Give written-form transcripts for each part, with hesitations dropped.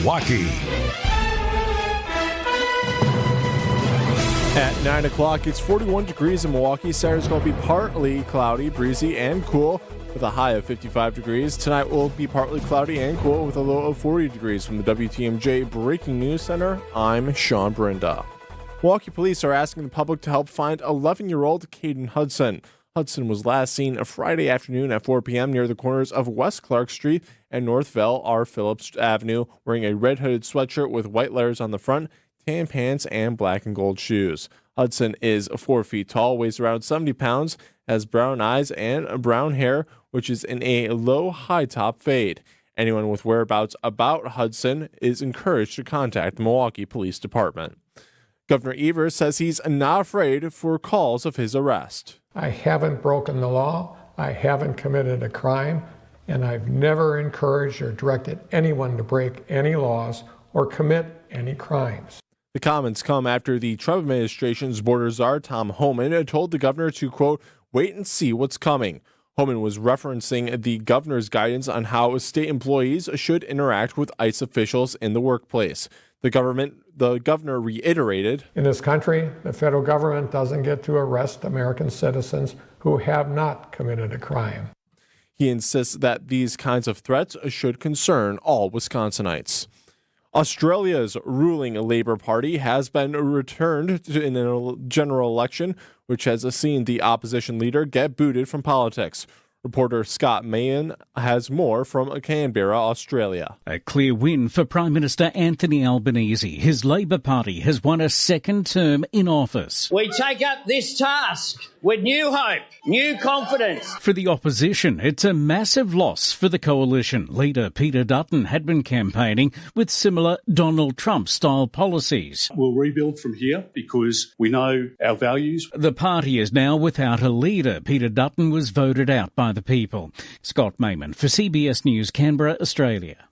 Milwaukee. At 9 o'clock, it's 41 degrees in Milwaukee. Saturday's going to be partly cloudy, breezy, and cool with a high of 55 degrees. Tonight will be partly cloudy and cool with a low of 40 degrees. From the WTMJ Breaking News Center, I'm Sean Brinda. Milwaukee police are asking the public to help find 11-year-old Kane Hudson. Hudson was last seen Friday afternoon at 4 p.m. near the corners of West Clark Street and Northville R. Phillips Avenue, wearing a red hooded sweatshirt with white letters on the front, tan pants, and black and gold shoes. Hudson is 4 feet tall, weighs around 70 pounds, has brown eyes and brown hair, which is in a low high-top fade. Anyone with whereabouts about Hudson is encouraged to contact the Milwaukee Police Department. Governor Evers says he's not afraid for calls of his arrest. I haven't broken the law, I haven't committed a crime, and I've never encouraged or directed anyone to break any laws or commit any crimes. The comments come after the Trump administration's border czar, Tom Homan, told the governor to, quote, wait and see what's coming. Homan was referencing the governor's guidance on how state employees should interact with ICE officials in the workplace. The governor reiterated, in this country, the federal government doesn't get to arrest American citizens who have not committed a crime. He insists that these kinds of threats should concern all Wisconsinites. Australia's ruling Labour Party has been returned in a general election, which has seen the opposition leader get booted from politics. Reporter Scott Mahan has more from Canberra, Australia. A clear win for Prime Minister Anthony Albanese. His Labor Party has won a second term in office. We take up this task with new hope, new confidence. For the opposition, it's a massive loss for the coalition. Leader Peter Dutton had been campaigning with similar Donald Trump-style policies. We'll rebuild from here because we know our values. The party is now without a leader. Peter Dutton was voted out by the people. Scott Mayman for CBS News, Canberra, Australia.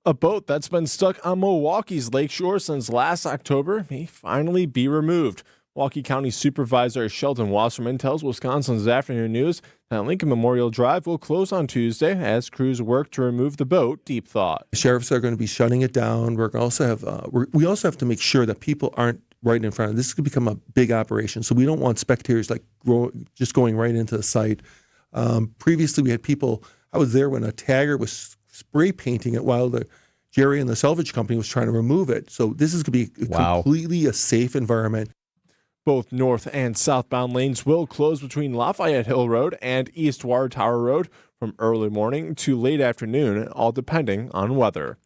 A boat that's been stuck on Milwaukee's lakeshore since last October may finally be removed. Milwaukee County Supervisor Sheldon Wasserman tells Wisconsin's Afternoon News that Lincoln Memorial Drive will close on Tuesday as crews work to remove the boat, Deep Thought. Sheriffs are going to be shutting it down. We're also have we also have to make sure that people aren't right in front of it. This could become a big operation, so we don't want spectators just going right into the site. Previously, we had people. I was there when a tagger was spray painting it while Jerry and the salvage company was trying to remove it. So this is going to be completely a safe environment. Both north and southbound lanes will close between Lafayette Hill Road and East Ward Tower Road from early morning to late afternoon, all depending on weather.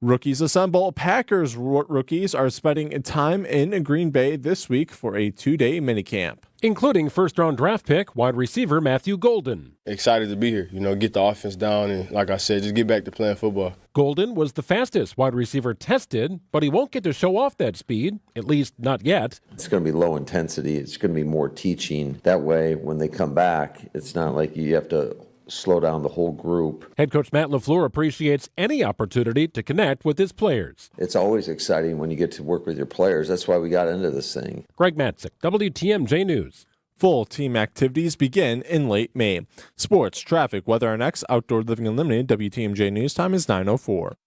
Rookies assemble. Packers rookies are spending time in Green Bay this week for a 2-day minicamp, including first-round draft pick wide receiver Matthew Golden. Excited to be here, get the offense down and, like I said, just get back to playing football. Golden was the fastest wide receiver tested, but he won't get to show off that speed, at least not yet. It's going to be low intensity. It's going to be more teaching. That way, when they come back, it's not like you have to slow down the whole group. Head coach Matt LaFleur appreciates any opportunity to connect with his players. It's always exciting when you get to work with your players. That's why we got into this thing. Greg Matzik, WTMJ News. Full team activities begin in late May. Sports, traffic, weather, and X, Outdoor Living Unlimited, WTMJ News time is 9:04.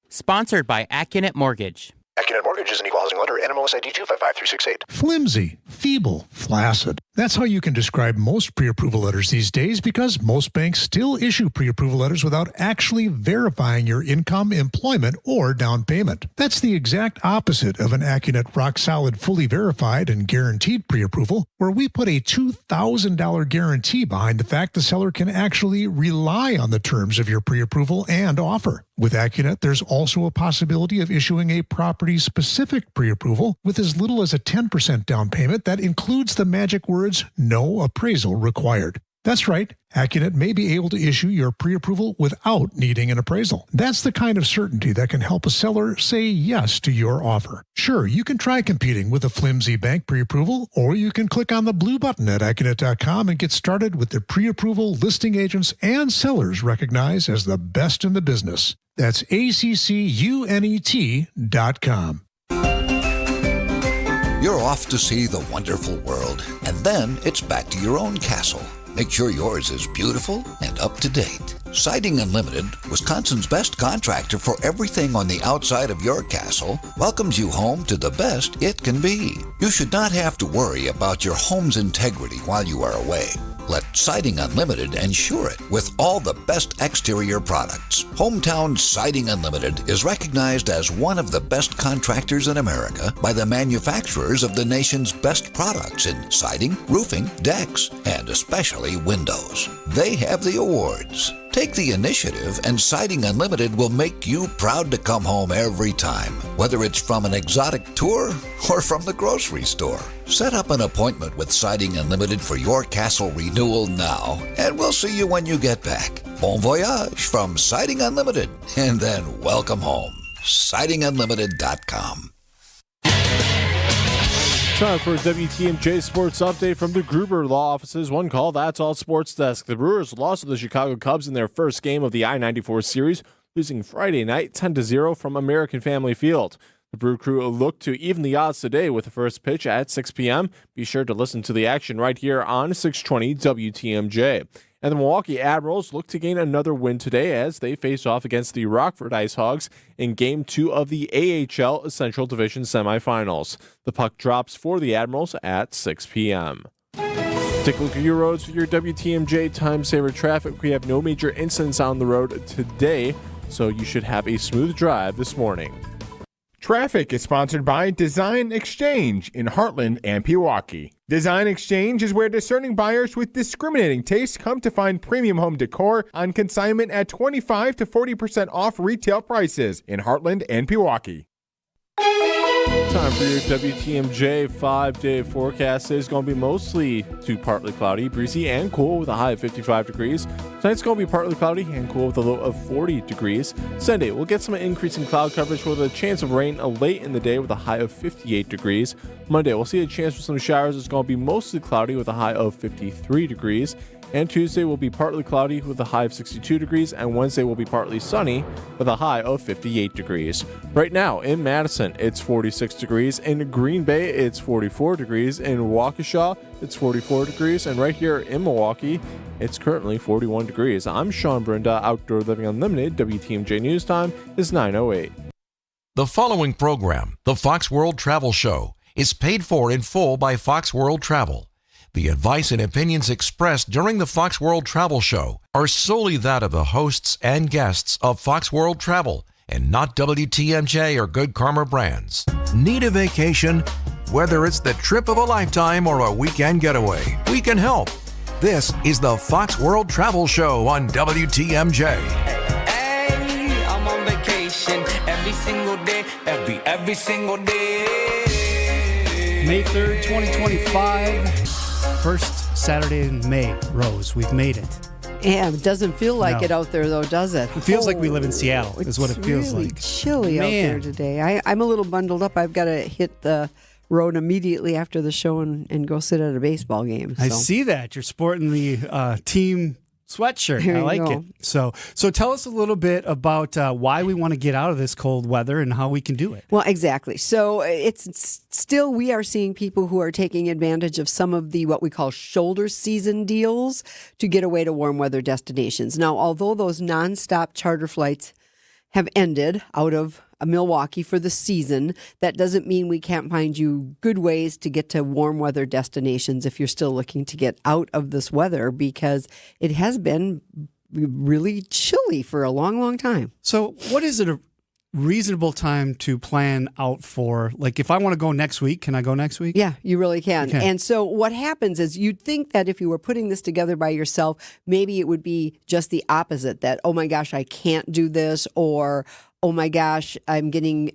Sponsored by AccuNet Mortgage. AccuNet Mortgage is an equal housing lender. NMLS ID 255368. Flimsy, feeble, flaccid. That's how you can describe most pre-approval letters these days, because most banks still issue pre-approval letters without actually verifying your income, employment, or down payment. That's the exact opposite of an AccuNet rock-solid, fully verified and guaranteed pre-approval, where we put a $2,000 guarantee behind the fact the seller can actually rely on the terms of your pre-approval and offer. With AccuNet, there's also a possibility of issuing a property-specific pre-approval with as little as a 10% down payment that includes the magic words, "No appraisal required." That's right, AccuNet may be able to issue your pre-approval without needing an appraisal. That's the kind of certainty that can help a seller say yes to your offer. Sure, you can try competing with a flimsy bank pre-approval, or you can click on the blue button at AccuNet.com and get started with the pre-approval listing agents and sellers recognized as the best in the business. That's ACCUNET.com. You're off to see the wonderful world, and then it's back to your own castle. Make sure yours is beautiful and up to date. Siding Unlimited, Wisconsin's best contractor for everything on the outside of your castle, welcomes you home to the best it can be. You should not have to worry about your home's integrity while you are away. Let Siding Unlimited ensure it with all the best exterior products. Hometown Siding Unlimited is recognized as one of the best contractors in America by the manufacturers of the nation's best products in siding, roofing, decks, and especially windows. They have the awards. Take the initiative and Siding Unlimited will make you proud to come home every time, whether it's from an exotic tour or from the grocery store. Set up an appointment with Siding Unlimited for your castle renewal now, and we'll see you when you get back. Bon voyage from Siding Unlimited, and then welcome home. SidingUnlimited.com. Time for a WTMJ Sports Update from the Gruber Law Offices. One call, that's all Sports Desk. The Brewers lost to the Chicago Cubs in their first game of the I-94 series, losing Friday night 10-0 from American Family Field. The Brew Crew looked to even the odds today with the first pitch at 6 p.m. Be sure to listen to the action right here on 620 WTMJ. And the Milwaukee Admirals look to gain another win today as they face off against the Rockford Ice Hogs in Game 2 of the AHL Central Division semifinals. The puck drops for the Admirals at 6 p.m. Take a look at your roads with your WTMJ Time Saver traffic. We have no major incidents on the road today, so you should have a smooth drive this morning. Traffic is sponsored by Design Exchange in Heartland and Pewaukee. Design Exchange is where discerning buyers with discriminating taste come to find premium home decor on consignment at 25 to 40% off retail prices in Heartland and Pewaukee. Time for your WTMJ 5-day forecast. It's going to be mostly to partly cloudy, breezy, and cool with a high of 55 degrees. Tonight's going to be partly cloudy and cool with a low of 40 degrees. Sunday, we'll get some increasing cloud coverage with a chance of rain late in the day with a high of 58 degrees. Monday, we'll see a chance for some showers. It's going to be mostly cloudy with a high of 53 degrees. And Tuesday will be partly cloudy with a high of 62 degrees, and Wednesday will be partly sunny with a high of 58 degrees. Right now in Madison, it's 46 degrees. In Green Bay, it's 44 degrees. In Waukesha, it's 44 degrees. And right here in Milwaukee, it's currently 41 degrees. I'm Sean Brenda, Outdoor Living Unlimited. WTMJ News Time is 9:08. The following program, the Fox World Travel Show, is paid for in full by Fox World Travel. The advice and opinions expressed during the Fox World Travel Show are solely that of the hosts and guests of Fox World Travel and not WTMJ or Good Karma brands. Need a vacation? Whether it's the trip of a lifetime or a weekend getaway, we can help. This is the Fox World Travel Show on WTMJ. Hey, I'm on vacation every single day, every single day. May 3rd, 2025. First Saturday in May, Rose. We've made it. Yeah, it doesn't feel like it out there, though, does it? It feels like we live in Seattle, is what it feels really like. It's chilly out there today. I'm a little bundled up. I've got to hit the road immediately after the show and go sit at a baseball game. So. I see that. You're sporting the team sweatshirt. There I you like go. it. So tell us a little bit about why we want to get out of this cold weather and how we can do it. Well, exactly. So it's still, we are seeing people who are taking advantage of some of the what we call shoulder season deals to get away to warm weather destinations. Now, although those nonstop charter flights have ended out of Milwaukee for the season, that doesn't mean we can't find you good ways to get to warm weather destinations if you're still looking to get out of this weather, because it has been really chilly for a long, long time. So what is it a reasonable time to plan out for? Like, if I want to go next week, can I go next week? Yeah, you really can. You can. And so what happens is you'd think that if you were putting this together by yourself, maybe it would be just the opposite, that, oh my gosh, I can't do this, or oh my gosh, I'm getting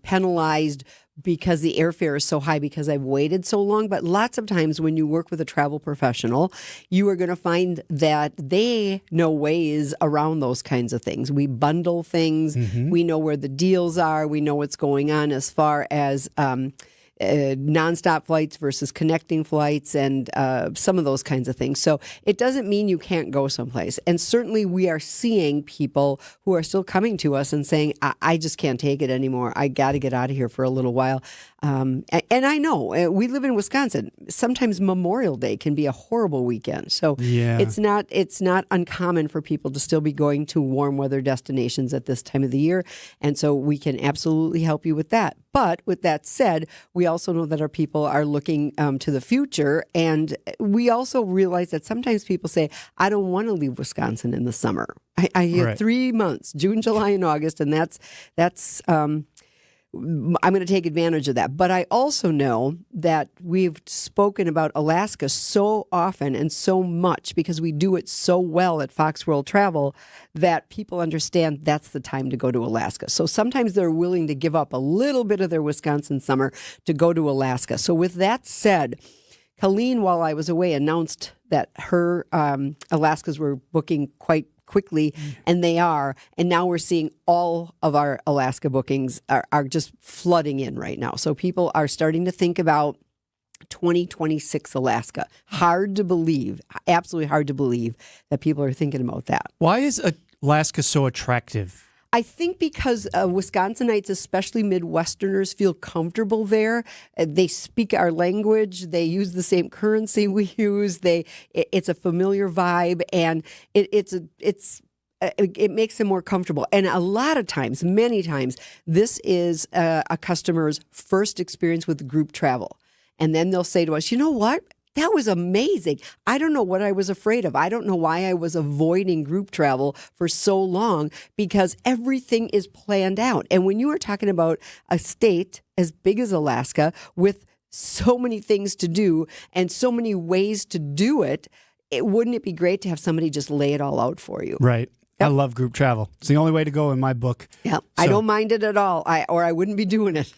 penalized because the airfare is so high because I've waited so long. But lots of times when you work with a travel professional, you are going to find that they know ways around those kinds of things. We bundle things. Mm-hmm. We know where the deals are. We know what's going on as far as nonstop flights versus connecting flights and some of those kinds of things. So it doesn't mean you can't go someplace. And certainly we are seeing people who are still coming to us and saying, I just can't take it anymore. I got to get out of here for a little while. And I know we live in Wisconsin. Sometimes Memorial Day can be a horrible weekend. So it's not uncommon for people to still be going to warm weather destinations at this time of the year. And so we can absolutely help you with that. But with that said, we also know that our people are looking to the future. And we also realize that sometimes people say, I don't want to leave Wisconsin in the summer. I have 3 months, June, July, and August. And that's I'm going to take advantage of that. But I also know that we've spoken about Alaska so often and so much because we do it so well at Fox World Travel that people understand that's the time to go to Alaska. So sometimes they're willing to give up a little bit of their Wisconsin summer to go to Alaska. So with that said, Colleen, while I was away, announced that her Alaskas were booking quite quickly, and they are. And now we're seeing all of our Alaska bookings are just flooding in right now. So people are starting to think about 2026 Alaska. Hard to believe, absolutely hard to believe that people are thinking about that. Why is Alaska so attractive? I think because Wisconsinites, especially Midwesterners, feel comfortable there. They speak our language. They use the same currency we use. It's a familiar vibe, and it makes them more comfortable. And a lot of times, many times, this is a customer's first experience with group travel. And then they'll say to us, you know what? That was amazing. I don't know what I was afraid of. I don't know why I was avoiding group travel for so long because everything is planned out. And when you are talking about a state as big as Alaska with so many things to do and so many ways to do it, wouldn't it be great to have somebody just lay it all out for you? Right. Yep. I love group travel. It's the only way to go in my book. Yeah, so. I don't mind it at all, or I wouldn't be doing it.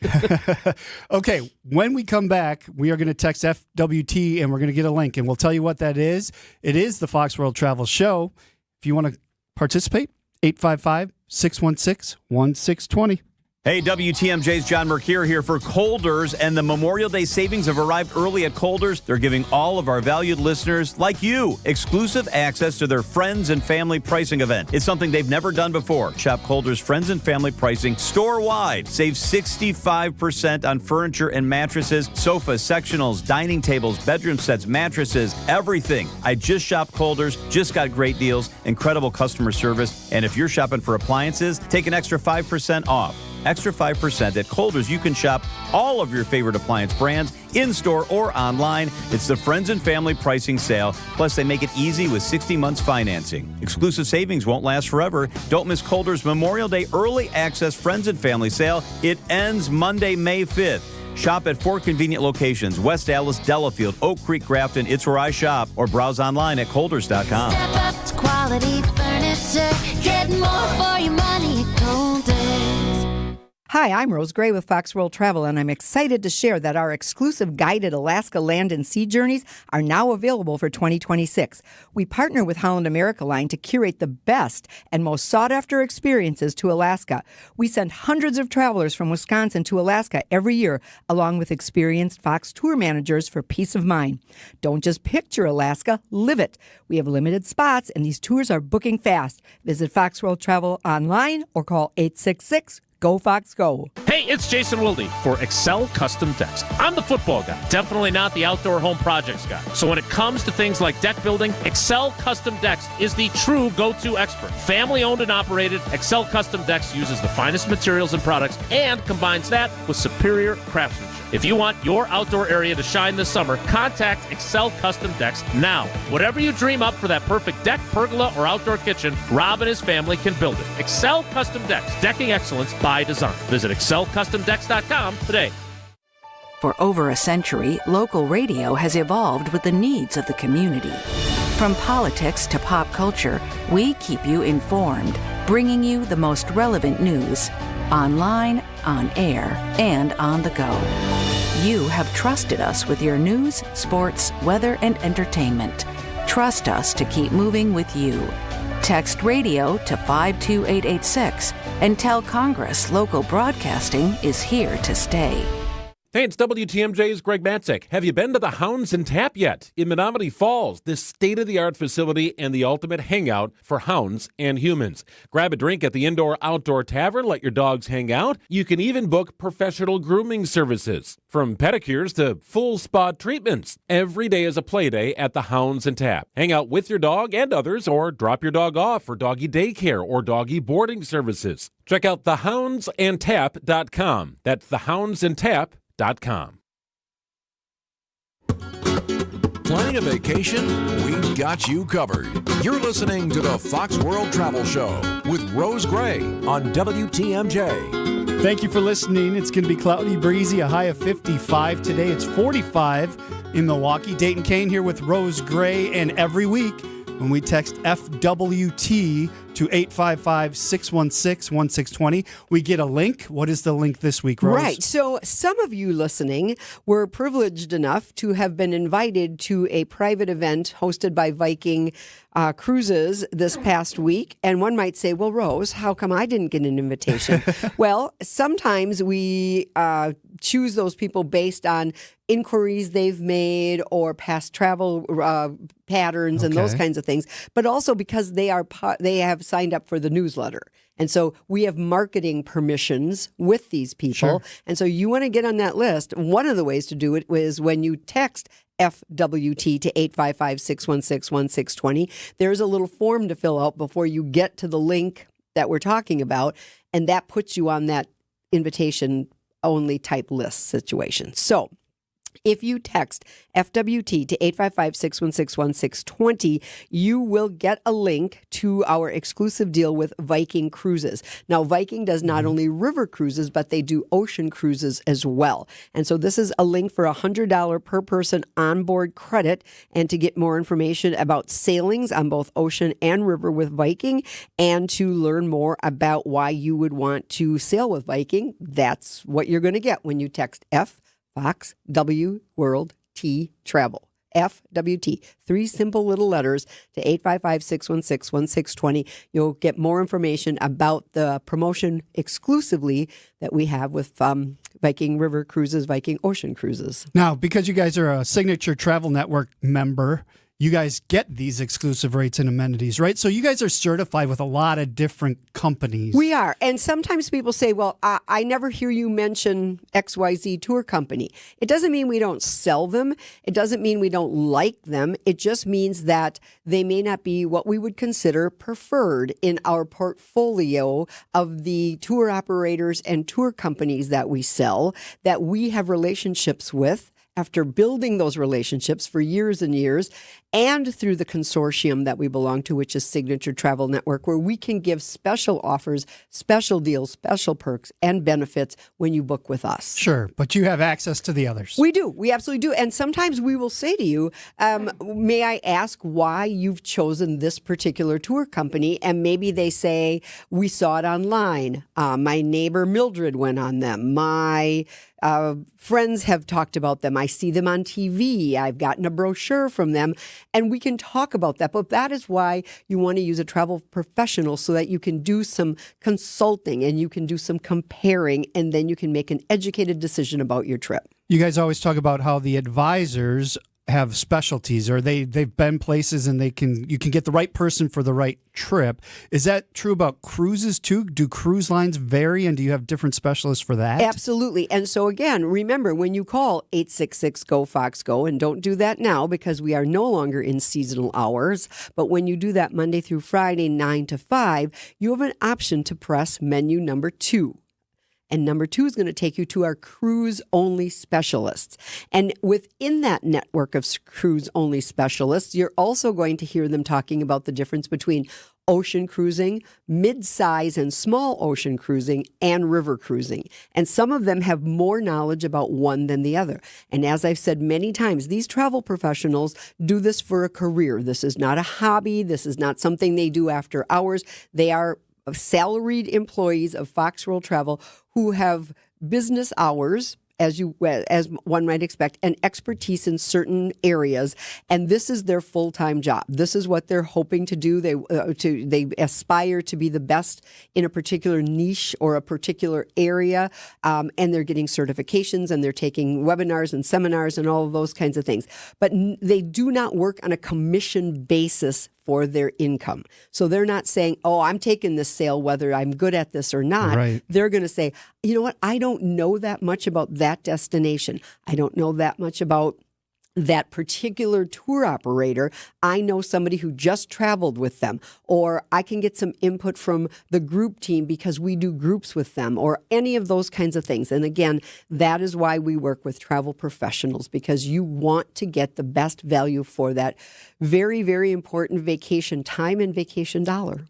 Okay, when we come back, we are going to text FWT and we're going to get a link, and we'll tell you what that is. It is the Fox World Travel Show. If you want to participate, 855-616-1620. Hey, WTMJ's John Mercure here for Kohl's, and the Memorial Day savings have arrived early at Kohl's. They're giving all of our valued listeners, like you, exclusive access to their Friends and Family pricing event. It's something they've never done before. Shop Kohl's Friends and Family pricing store-wide. Save 65% on furniture and mattresses, sofas, sectionals, dining tables, bedroom sets, mattresses, everything. I just shopped Kohl's, just got great deals, incredible customer service, and if you're shopping for appliances, take an extra 5% off. Extra 5% at Kohl's. You can shop all of your favorite appliance brands in-store or online. It's the Friends and Family pricing sale. Plus, they make it easy with 60 months financing. Exclusive savings won't last forever. Don't miss Kohl's Memorial Day Early Access Friends and Family sale. It ends Monday, May 5th. Shop at 4 convenient locations: West Allis, Delafield, Oak Creek, Grafton. It's where I shop. Or browse online at Kohl's.com. Step up to quality furniture. Get more for your money at Kohl's. Hi, I'm Rose Gray with Fox World Travel, and I'm excited to share that our exclusive guided Alaska land and sea journeys are now available for 2026. We partner with Holland America Line to curate the best and most sought-after experiences to Alaska. We send hundreds of travelers from Wisconsin to Alaska every year, along with experienced Fox tour managers for peace of mind. Don't just picture Alaska, live it. We have limited spots, and these tours are booking fast. Visit Fox World Travel online or call 866 Go Fox Go. Hey, it's Jason Wilde for Excel Custom Decks. I'm the football guy, definitely not the outdoor home projects guy. So when it comes to things like deck building, Excel Custom Decks is the true go-to expert. Family owned and operated, Excel Custom Decks uses the finest materials and products and combines that with superior craftsmanship. If you want your outdoor area to shine this summer, contact Excel Custom Decks now. Whatever you dream up for that perfect deck, pergola, or outdoor kitchen, Rob and his family can build it. Excel Custom Decks, decking excellence by design. Visit excelcustomdecks.com today. For over a century, local radio has evolved with the needs of the community. From politics to pop culture, we keep you informed, bringing you the most relevant news, online, on air, and on the go. You have trusted us with your news, sports, weather, and entertainment. Trust us to keep moving with you. Text radio to 52886 and tell Congress local broadcasting is here to stay. Hey, it's WTMJ's Greg Matzek. Have you been to the Hounds and Tap yet? In Menominee Falls, this state-of-the-art facility and the ultimate hangout for hounds and humans. Grab a drink at the indoor-outdoor tavern, let your dogs hang out. You can even book professional grooming services, from pedicures to full spa treatments. Every day is a play day at the Hounds and Tap. Hang out with your dog and others, or drop your dog off for doggy daycare or doggy boarding services. Check out thehoundsandtap.com. That's thehoundsandtap.com. Planning a vacation? We've got you covered. You're listening to the Fox World Travel Show with Rose Gray on WTMJ. Thank you for listening. It's going to be cloudy, breezy, a high of 55 today. It's 45 in Milwaukee. Dayton, Kane here with Rose Gray, and every week when we text FWT to 855-616-1620, we get a link. What is the link this week, Rose? Right. So some of you listening were privileged enough to have been invited to a private event hosted by Viking Cruises this past week. And one might say, well, Rose, how come I didn't get an invitation? Well, sometimes we choose those people based on inquiries they've made or past travel patterns and those kinds of things, but also because they have signed up for the newsletter. And so we have marketing permissions with these people. Sure. And so you want to get on that list. One of the ways to do it is when you text FWT to 855-616-1620. There's a little form to fill out before you get to the link that we're talking about, and that puts you on that invitation-only type list situation. So if you text FWT to 855-616-1620, you will get a link to our exclusive deal with Viking Cruises. Now, Viking does not only river cruises, but they do ocean cruises as well. And so this is a link for $100 per person onboard credit. And to get more information about sailings on both ocean and river with Viking, and to learn more about why you would want to sail with Viking, that's what you're going to get when you text Fox W World T Travel. FWT, 3 simple little letters to 855-616-1620. You'll get more information about the promotion exclusively that we have with Viking River Cruises, Viking Ocean Cruises. Now, because you guys are a Signature Travel Network member, you guys get these exclusive rates and amenities, right? So you guys are certified with a lot of different companies. We are. And sometimes people say, well, I never hear you mention XYZ tour company. It doesn't mean we don't sell them. It doesn't mean we don't like them. It just means that they may not be what we would consider preferred in our portfolio of the tour operators and tour companies that we sell, that we have relationships with after building those relationships for years and years, and through the consortium that we belong to, which is Signature Travel Network, where we can give special offers, special deals, special perks, and benefits when you book with us. Sure, but you have access to the others. We do. We absolutely do. And sometimes we will say to you, may I ask why you've chosen this particular tour company? And maybe they say, we saw it online. My neighbor Mildred went on them. My friends have talked about them. I see them on TV. I've gotten a brochure from them. And we can talk about that. But that is why you want to use a travel professional, so that you can do some consulting and you can do some comparing, and then you can make an educated decision about your trip. You guys always talk about how the advisors have specialties, or they've been places and you can get the right person for the right trip. Is that true about cruises too? Do cruise lines vary, and do you have different specialists for that? Absolutely. And so again, remember, when you call 866-GO-FOX-GO, and don't do that now because we are no longer in seasonal hours, but when you do that Monday through Friday, 9 to 5, you have an option to press menu number 2. And number 2 is going to take you to our cruise-only specialists. And within that network of cruise-only specialists, you're also going to hear them talking about the difference between ocean cruising, mid-size and small ocean cruising, and river cruising. And some of them have more knowledge about one than the other. And as I've said many times, these travel professionals do this for a career. This is not a hobby. This is not something they do after hours. They are salaried employees of Fox World Travel who have business hours as one might expect, and expertise in certain areas, and this is their full-time job. This is what they're hoping to do. They aspire to be the best in a particular niche or a particular area, and they're getting certifications and they're taking webinars and seminars and all of those kinds of things. But they do not work on a commission basis for their income. So they're not saying, oh, I'm taking this sale whether I'm good at this or not. Right. They're going to say, you know what, I don't know that much about that destination. I don't know that much about that particular tour operator. I know somebody who just traveled with them, or I can get some input from the group team because we do groups with them, or any of those kinds of things. And again, that is why we work with travel professionals, because you want to get the best value for that very, very important vacation time and vacation dollar.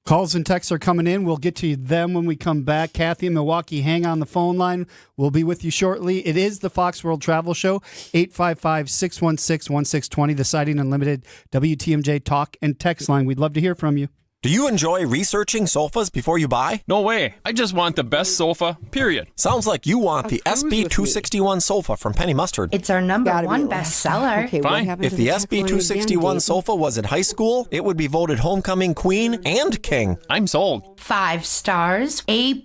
Calls and texts are coming in. We'll get to them when we come back. Kathy in Milwaukee, hang on the phone line. We'll be with you shortly. It is the Fox World Travel Show, 855-616-1620, the Siding Unlimited WTMJ talk and text line. We'd love to hear from you. Do you enjoy researching sofas before you buy? No way. I just want the best sofa, period. Sounds like you want the SB261 sofa from Penny Mustard. It's our number one bestseller. Okay, fine. If the SB261 sofa was in high school, it would be voted homecoming queen and king. I'm sold. 5 stars, A+,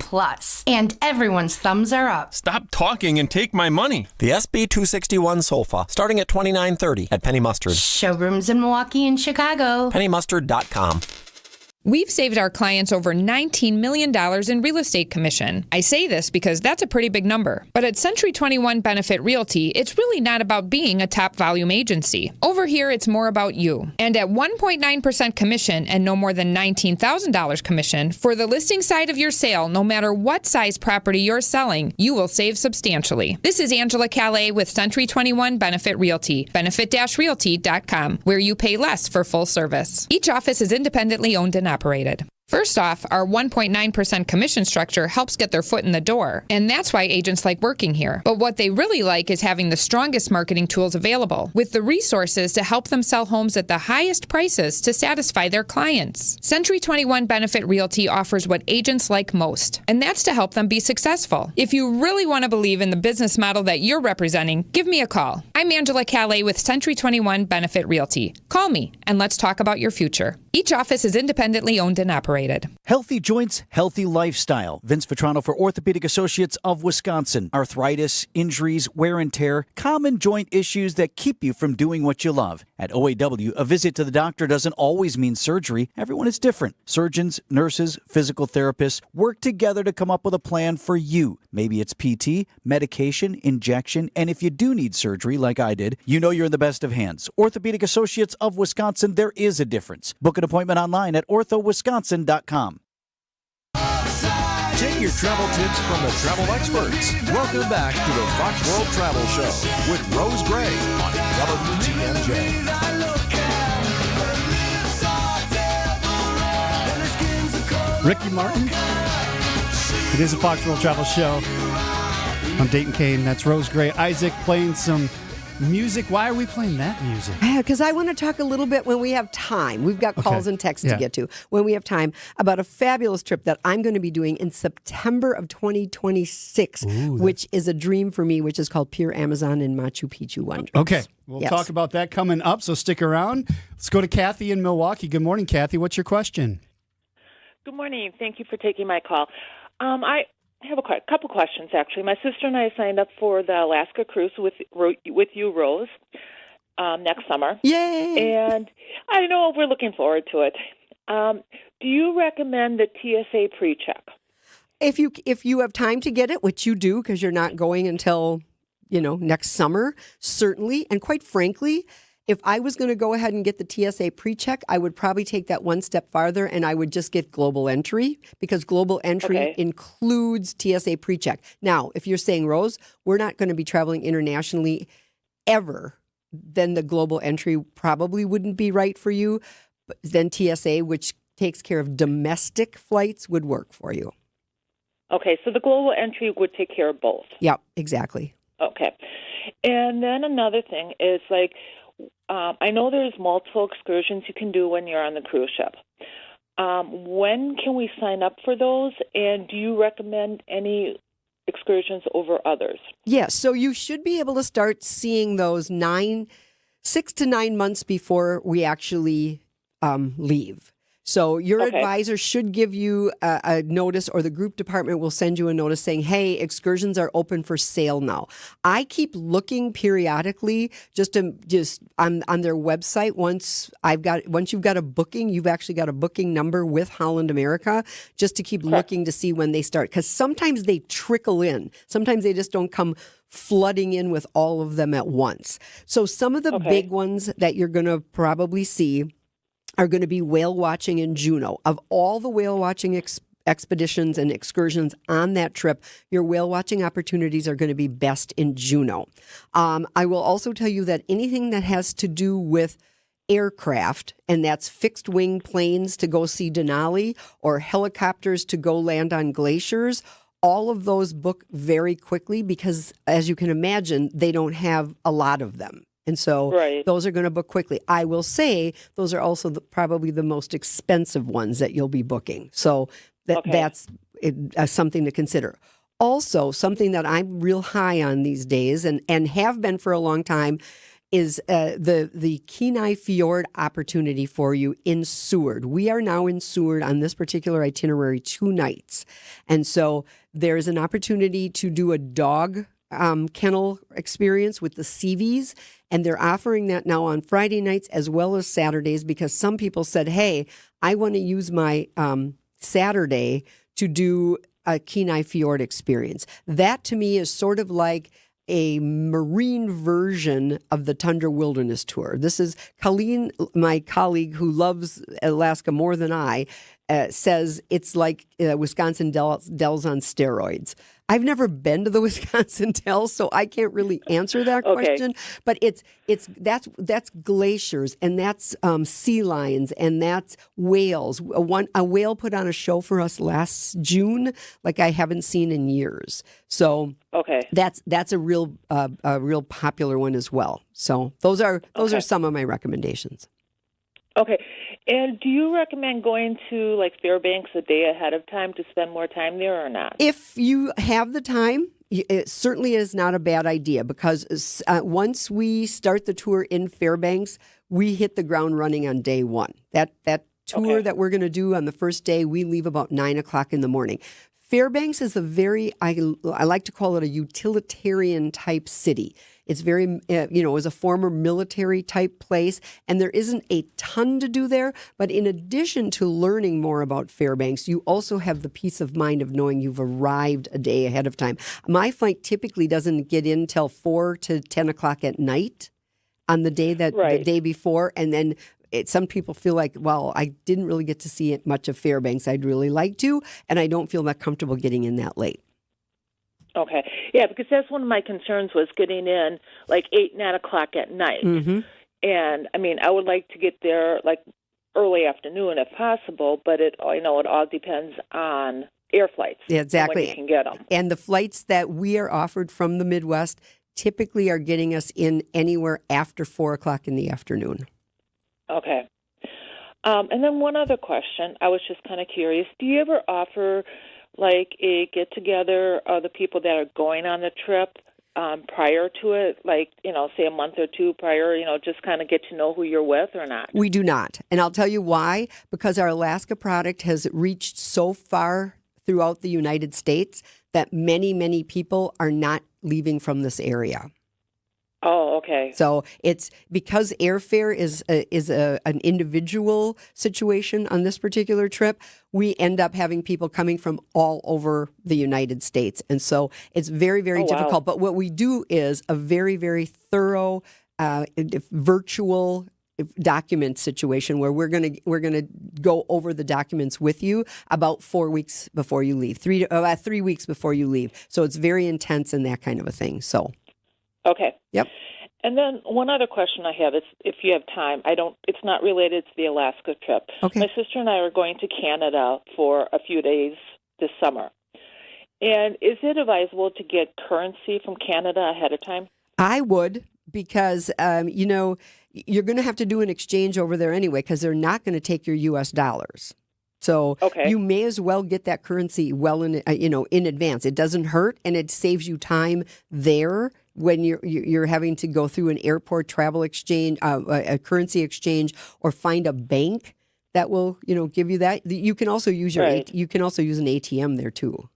and everyone's thumbs are up. Stop talking and take my money. The SB261 sofa, starting at $29.30 at Penny Mustard. Showrooms in Milwaukee and Chicago. PennyMustard.com. We've saved our clients over $19 million in real estate commission. I say this because that's a pretty big number. But at Century 21 Benefit Realty, it's really not about being a top volume agency. Over here, it's more about you. And at 1.9% commission and no more than $19,000 commission, for the listing side of your sale, no matter what size property you're selling, you will save substantially. This is Angela Calais with Century 21 Benefit Realty, benefit-realty.com, where you pay less for full service. Each office is independently owned and operated. First off, our 1.9% commission structure helps get their foot in the door, and that's why agents like working here. But what they really like is having the strongest marketing tools available, with the resources to help them sell homes at the highest prices to satisfy their clients. Century 21 Benefit Realty offers what agents like most, and that's to help them be successful. If you really want to believe in the business model that you're representing, give me a call. I'm Angela Calais with Century 21 Benefit Realty. Call me, and let's talk about your future. Each office is independently owned and operated. Healthy joints, healthy lifestyle. Vince Vitrano for Orthopedic Associates of Wisconsin. Arthritis, injuries, wear and tear, common joint issues that keep you from doing what you love. At OAW, a visit to the doctor doesn't always mean surgery. Everyone is different. Surgeons, nurses, physical therapists work together to come up with a plan for you. Maybe it's PT, medication, injection, and if you do need surgery like I did, you know you're in the best of hands. Orthopedic Associates of Wisconsin, there is a difference. Book an appointment online at orthowisconsin.com. Take your travel tips from the travel experts. Welcome back to the Fox World Travel Show with Rose Gray on WTMJ. Ricky Martin. It is a Fox World Travel Show. I'm Dayton Kane. That's Rose Gray. Isaac playing some music. Why are we playing that music? Because I want to talk a little bit when we have time. We've got calls and texts to get to. When we have time, about a fabulous trip that I'm going to be doing in September of 2026, which is a dream for me, which is called Pure Amazon in Machu Picchu Wonders. Okay. We'll talk about that coming up, so stick around. Let's go to Kathy in Milwaukee. Good morning, Kathy. What's your question? Good morning. Thank you for taking my call. I have a couple questions, actually. My sister and I signed up for the Alaska cruise with you, Rose, next summer. Yay! And I know we're looking forward to it. Do you recommend the TSA pre-check? If you have time to get it, which you do because you're not going until, next summer, certainly. And quite frankly, if I was going to go ahead and get the TSA pre-check, I would probably take that one step farther and I would just get global entry, because global entry includes TSA pre-check. Now, if you're saying, Rose, we're not going to be traveling internationally ever, then the global entry probably wouldn't be right for you. But then TSA, which takes care of domestic flights, would work for you. Okay, so the global entry would take care of both. Yep, exactly. Okay. And then another thing is I know there's multiple excursions you can do when you're on the cruise ship. When can we sign up for those? And do you recommend any excursions over others? Yes, so you should be able to start seeing those 6 to 9 months before we actually leave. So your advisor should give you a notice, or the group department will send you a notice saying, hey, excursions are open for sale now. I keep looking periodically just on their website. Once you've got a booking, you've actually got a booking number with Holland America, just to keep looking to see when they start. Because sometimes they trickle in. Sometimes they just don't come flooding in with all of them at once. So some of the big ones that you're going to probably see are going to be whale watching in Juneau. Of all the whale watching expeditions and excursions on that trip, your whale watching opportunities are going to be best in Juneau. I will also tell you that anything that has to do with aircraft, and that's fixed wing planes to go see Denali or helicopters to go land on glaciers, all of those book very quickly because, as you can imagine, they don't have a lot of them. And so those are going to book quickly. I will say those are also probably the most expensive ones that you'll be booking. So that's something to consider. Also, something that I'm real high on these days and have been for a long time is the Kenai Fjord opportunity for you in Seward. We are now in Seward on this particular itinerary 2 nights. And so there's an opportunity to do a dog kennel experience with the Seavies, and they're offering that now on Friday nights as well as Saturdays, because some people said, hey, I want to use my Saturday to do a Kenai Fjord experience. That to me is sort of like a marine version of the Tundra Wilderness Tour. This is Colleen, my colleague who loves Alaska more than I, says it's like Wisconsin Dells on steroids. I've never been to the Wisconsin Dells, so I can't really answer that question. But that's glaciers, and that's sea lions, and that's whales. A whale put on a show for us last June, like I haven't seen in years. So that's a real popular one as well. So those are some of my recommendations. Okay. And do you recommend going to like Fairbanks a day ahead of time to spend more time there or not? If you have the time, it certainly is not a bad idea, because once we start the tour in Fairbanks, we hit the ground running on day 1. That tour that we're going to do on the first day, we leave about 9 o'clock in the morning. Fairbanks is I like to call it a utilitarian type city. It's very, is a former military type place, and there isn't a ton to do there. But in addition to learning more about Fairbanks, you also have the peace of mind of knowing you've arrived a day ahead of time. My flight typically doesn't get in till 4 to 10 o'clock at night on the day the day before, and then some people feel like, well, I didn't really get to see much of Fairbanks. I'd really like to, and I don't feel that comfortable getting in that late. Okay. Yeah, because that's one of my concerns was getting in like 8, 9 o'clock at night. Mm-hmm. And, I mean, I would like to get there like early afternoon if possible, but it all depends on air flights. Yeah, exactly. When you can get them. And the flights that we are offered from the Midwest typically are getting us in anywhere after 4 o'clock in the afternoon. Okay. And then one other question. I was just kind of curious. Do you ever offer like a get-together of the people that are going on the trip prior to it, like, say a month or 2 prior, just kind of get to know who you're with or not? We do not. And I'll tell you why. Because our Alaska product has reached so far throughout the United States that many, many people are not leaving from this area. Oh, okay. So it's because airfare is an individual situation on this particular trip. We end up having people coming from all over the United States, and so it's very, very difficult. Wow. But what we do is a very, very thorough virtual document situation where we're gonna go over the documents with you about 4 weeks before you leave, 3 weeks before you leave. So it's very intense and that kind of a thing. So. Okay. Yep. And then one other question I have is, if you have time, it's not related to the Alaska trip. Okay. My sister and I are going to Canada for a few days this summer. And is it advisable to get currency from Canada ahead of time? I would, because, you're going to have to do an exchange over there anyway, because they're not going to take your U.S. dollars So you may as well get that currency well in advance. It doesn't hurt, and it saves you time there when you're having to go through an airport travel exchange, a currency exchange, or find a bank that will give you that. You can also use you can also use an ATM there too.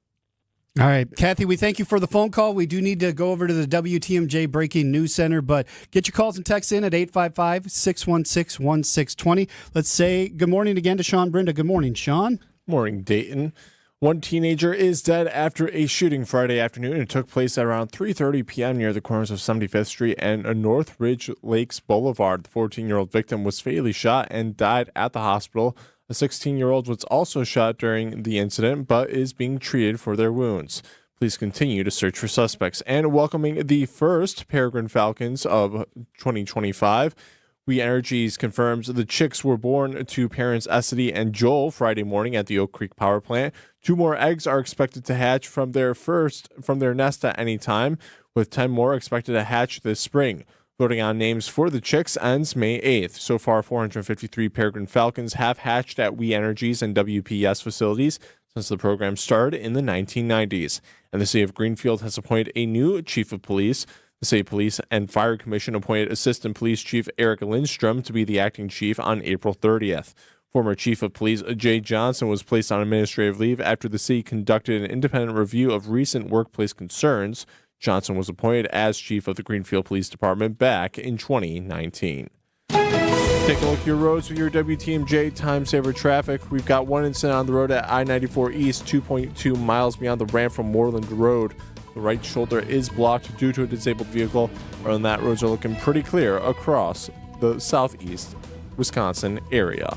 All right, Kathy, we thank you for the phone call. We do need to go over to the WTMJ Breaking News Center, but get your calls and texts in at 855-616-1620. Let's say good morning again to Sean Brenda. Good morning, Sean. Morning, Dayton. One teenager is dead after a shooting Friday afternoon. It took place at around 3:30 p.m. near the corners of 75th Street and North Ridge Lakes Boulevard. The 14-year-old victim was fatally shot and died at the hospital. A 16-year-old was also shot during the incident, but is being treated for their wounds. Police continue to search for suspects. And welcoming the first Peregrine Falcons of 2025, We Energies confirms the chicks were born to parents Essity and Joel Friday morning at the Oak Creek Power Plant. 2 more eggs are expected to hatch from their nest at any time, with 10 more expected to hatch this spring. Voting on names for the chicks ends May 8th. So far, 453 Peregrine Falcons have hatched at We Energies and WPS facilities since the program started in the 1990s. And the city of Greenfield has appointed a new chief of police. The State Police and Fire Commission appointed Assistant Police Chief Eric Lindstrom to be the acting chief on April 30th. Former Chief of Police Jay Johnson was placed on administrative leave after the city conducted an independent review of recent workplace concerns. Johnson was appointed as chief of the Greenfield Police Department back in 2019. Take a look at your roads with your WTMJ Time Saver traffic. We've got one incident on the road at I-94 East, 2.2 miles beyond the ramp from Moreland Road. The right shoulder is blocked due to a disabled vehicle. Other than that, roads are looking pretty clear across the southeast Wisconsin area.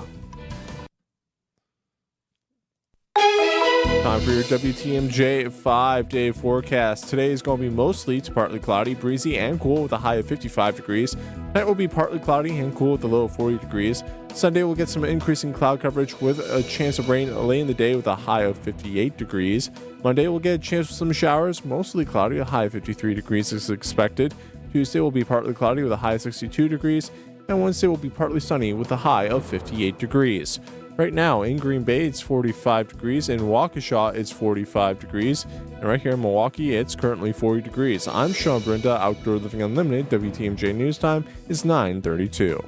Time for your WTMJ 5-day forecast. Today is going to be mostly to partly cloudy, breezy, and cool with a high of 55 degrees. Tonight will be partly cloudy and cool with a low of 40 degrees. Sunday will get some increasing cloud coverage with a chance of rain late in the day with a high of 58 degrees. Monday will get a chance for some showers, mostly cloudy, a high of 53 degrees is expected. Tuesday will be partly cloudy with a high of 62 degrees. And Wednesday will be partly sunny with a high of 58 degrees. Right now in Green Bay, it's 45 degrees. In Waukesha, it's 45 degrees. And right here in Milwaukee, it's currently 40 degrees. I'm Sean Brenda, Outdoor Living Unlimited. WTMJ News Time is 9:32.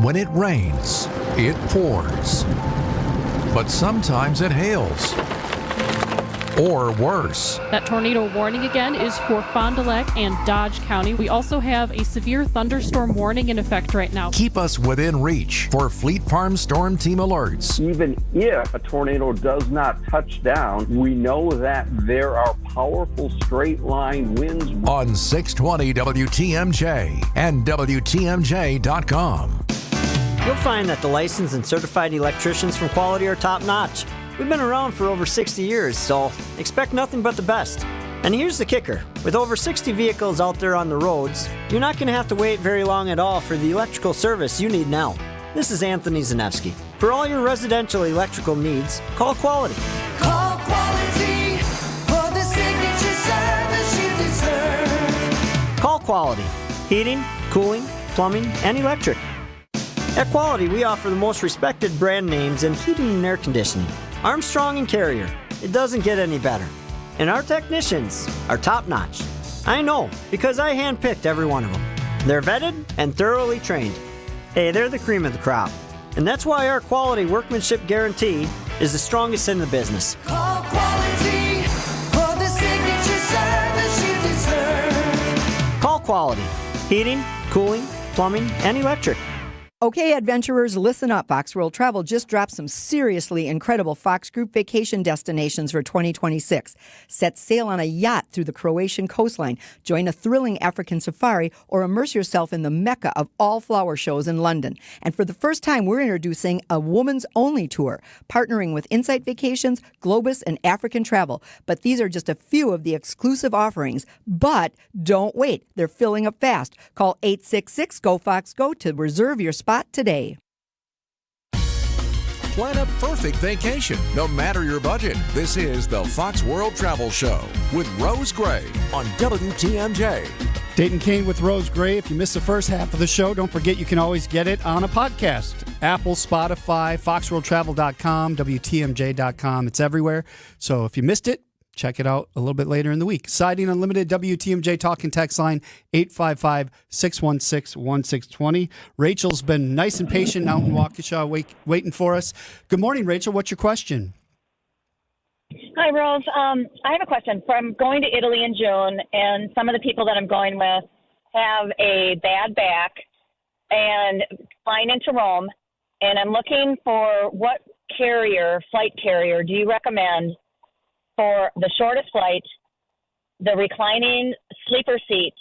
When it rains, it pours. But sometimes it hails. Or worse. That tornado warning again is for Fond du Lac and Dodge County. We also have a severe thunderstorm warning in effect right now. Keep us within reach for Fleet Farm Storm Team alerts. Even if a tornado does not touch down, we know that there are powerful straight line winds. On 620 WTMJ and WTMJ.com. You'll find that the licensed and certified electricians from Quality are top notch. We've been around for over 60 years, so expect nothing but the best. And here's the kicker. With over 60 vehicles out there on the roads, you're not going to have to wait very long at all for the electrical service you need now. This is Anthony Zanevsky. For all your residential electrical needs, call Quality. Call Quality for the signature service you deserve. Call Quality. Heating, cooling, plumbing, and electric. At Quality, we offer the most respected brand names in heating and air conditioning. Armstrong and Carrier. It doesn't get any better. And our technicians are top-notch. I know, because I handpicked every one of them. They're vetted and thoroughly trained. Hey, they're the cream of the crop. And that's why our quality workmanship guarantee is the strongest in the business. Call Quality for the signature service you deserve. Call Quality. Heating, cooling, plumbing, and electric. Okay, adventurers, listen up. Fox World Travel just dropped some seriously incredible Fox Group vacation destinations for 2026. Set sail on a yacht through the Croatian coastline, join a thrilling African safari, or immerse yourself in the mecca of all flower shows in London. And for the first time, we're introducing a woman's-only tour, partnering with Insight Vacations, Globus, and African Travel. But these are just a few of the exclusive offerings. But don't wait. They're filling up fast. Call 866-GO-FOX-GO to reserve your spot today. Plan a perfect vacation, no matter your budget. This is the Fox World Travel Show with Rose Gray on WTMJ. Dayton Kane with Rose Gray. If you missed the first half of the show, don't forget you can always get it on a podcast. Apple, Spotify, foxworldtravel.com, WTMJ.com. It's everywhere. So if you missed it, check it out a little bit later in the week. Siding Unlimited, WTMJ talk and text line, 855-616-1620. Rachel's been nice and patient out in Waukesha waiting for us. Good morning, Rachel. What's your question? Hi, Rose. I have a question. I'm going to Italy in June, and some of the people that I'm going with have a bad back and flying into Rome, and I'm looking for what flight carrier do you recommend for the shortest flight, the reclining sleeper seat,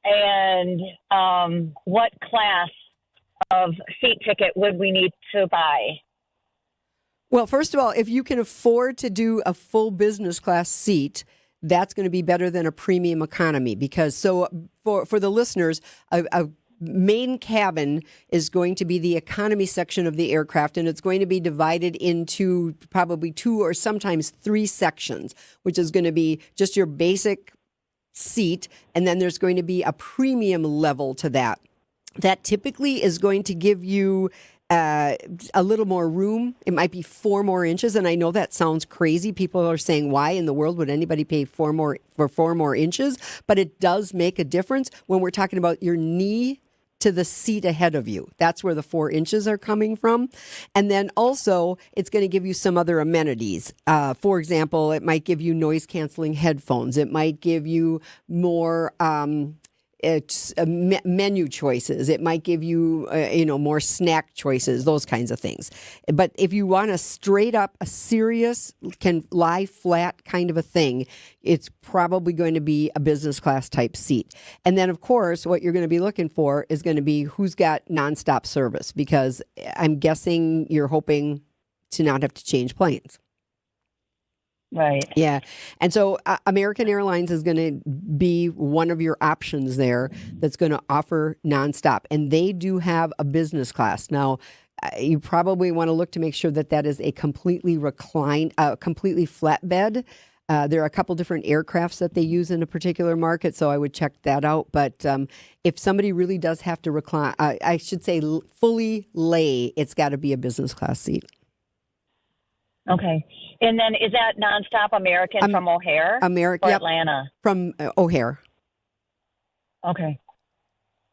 and what class of seat ticket would we need to buy? Well, first of all, if you can afford to do a full business class seat, that's going to be better than a premium economy, because for the listeners, a main cabin is going to be the economy section of the aircraft, and it's going to be divided into probably 2 or sometimes 3 sections, which is going to be just your basic seat, and then there's going to be a premium level to that. That typically is going to give you a little more room. It might be 4 more inches, and I know that sounds crazy. People are saying, why in the world would anybody pay 4 more inches? But it does make a difference when we're talking about your knee to the seat ahead of you. That's where the 4 inches are coming from. And then also, it's going to give you some other amenities. For example, it might give you noise-canceling headphones. It might give you more menu choices. It might give you, more snack choices, those kinds of things. But if you want a straight up, a serious, can lie flat kind of a thing, it's probably going to be a business class type seat. And then, of course, what you're going to be looking for is going to be who's got nonstop service, because I'm guessing you're hoping to not have to change planes. Right. Yeah. And so American Airlines is going to be one of your options there that's going to offer nonstop. And they do have a business class. Now, you probably want to look to make sure that is a completely completely flat bed. There are a couple different aircrafts that they use in a particular market, so I would check that out. But if somebody really does have to recline, I should say fully lay, it's got to be a business class seat. Okay. And then is that nonstop American from O'Hare or Atlanta? From O'Hare. Okay.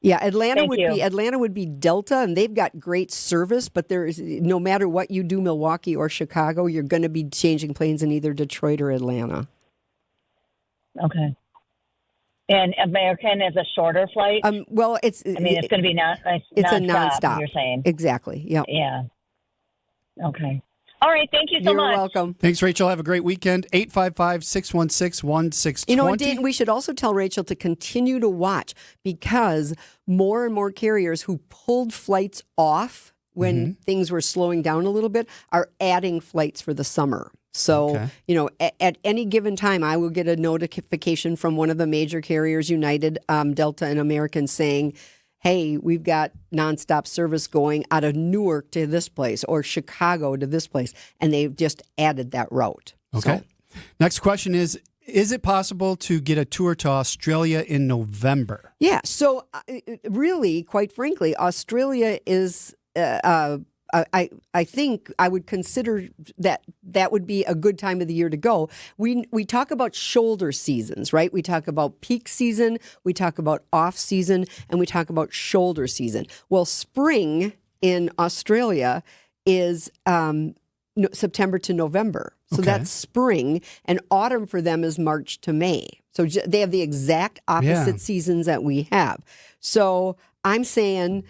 Yeah, Atlanta would be Delta, and they've got great service, but there is, no matter what you do, Milwaukee or Chicago, you're going to be changing planes in either Detroit or Atlanta. Okay. And American is a shorter flight? Well, it's going to be it's nonstop, a nonstop. You're saying? Exactly. Yep. Yeah. Okay. All right. Thank you so much. You're welcome. Thanks, Rachel. Have a great weekend. 855-616-1620. You know what, Dayton, we should also tell Rachel to continue to watch, because more and more carriers who pulled flights off when things were slowing down a little bit are adding flights for the summer. So, at any given time, I will get a notification from one of the major carriers, United, Delta, and American, saying, hey, we've got nonstop service going out of Newark to this place or Chicago to this place. And they've just added that route. Okay. So, next question is it possible to get a tour to Australia in November? Yeah. So really, quite frankly, Australia is I think I would consider that would be a good time of the year to go. We talk about shoulder seasons, right? We talk about peak season, we talk about off season, and we talk about shoulder season. Well, spring in Australia is September to November. So that's spring, and autumn for them is March to May. So they have the exact opposite seasons that we have. So I'm saying,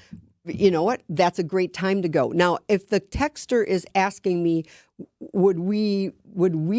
you know what? That's a great time to go. Now, if the texter is asking me, would we